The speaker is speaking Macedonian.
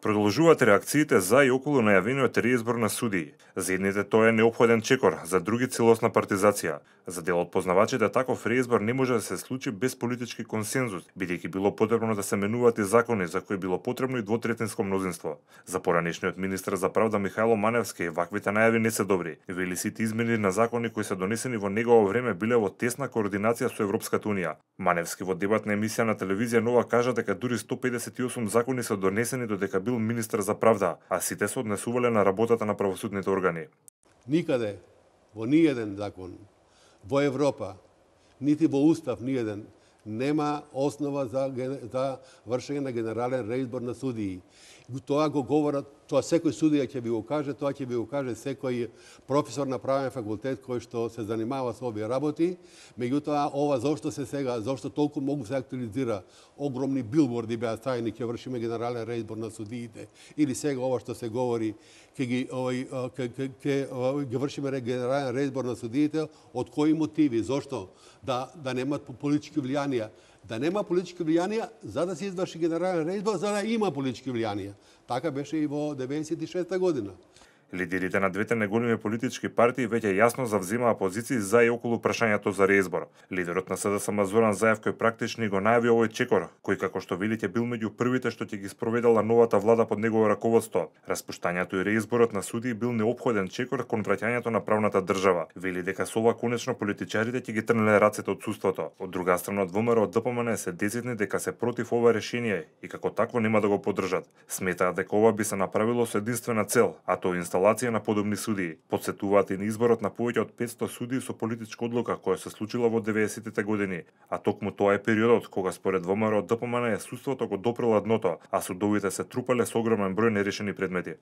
Продолжуваат реакциите за и околу најавениот реизбор на судии. За едните тоа е неопходен чекор, за други целосна партизација. За дел од познавачите таков реизбор не може да се случи без политички консензус, бидејќи било потребно да се менуваат и закони за кои било потребно и двотретинско мнозинство. За поранешниот министер за правда Михајло Маневски ваквите најави не се добри. Вели сите измени на закони кои се донесени во негово време биле во тесна координација со Европската унија. Маневски во дебатна емисија на телевизија Нова кажа дека дури 158 закони се донесени додека бил министер за правда, а сите се однесувале на работата на правосудните органи. Никаде, во ниеден закон, во Европа, нити во Устав ниеден, нема основа за вршење на генерален реизбор на судии. Тоа го говорат, тоа секој судија ќе ви го каже, тоа ќе ви го каже секој професор на правен факултет кој што се занимава со овие работи. Меѓутоа, ова зошто се сега, зошто толку многу се актуализира, огромни билборди беа ставени, ќе вршиме генерален реизбор на судиите, или сега ова што се говори, ќе вршиме генерален реизбор на судиите, од кои мотиви, зошто? Да немат политички влијанија. Да нема политички влијанија, за да се изврши генерален реизбор, за да има политички влијанија. Така беше и во 96 година. Лидерите на двете неголеми политички партии веќе јасно завземаа позиции за и околу прашањето за реизбор. Лидерот на СДСМ Зоран Заев кој практични го најави овој чекор, кој како што велите бил меѓу првите што ќе ги спроведела новата влада под негово раководство. Распуштањето и реизборот на судии бил неопходен чекор кон враќањето на правната држава. Вели дека со ова конечно политичарите ќе ги трнеле рацете од суството. Од друга страна од ВМРО ДПМН се десетни дека се против ова решение и како такво нема да го поддржат. Сметаат дека ова би се направило со единствена цел, а тоа инсталација на подобни судии. Подсетуваат и на изборот на повеќе од 500 судии со политичка одлука која се случила во 90-тите години. А токму тоа е периодот кога според ВМРО ДПМН судството го допрело дното, а судовите се трупале со огромен број нерешени предмети.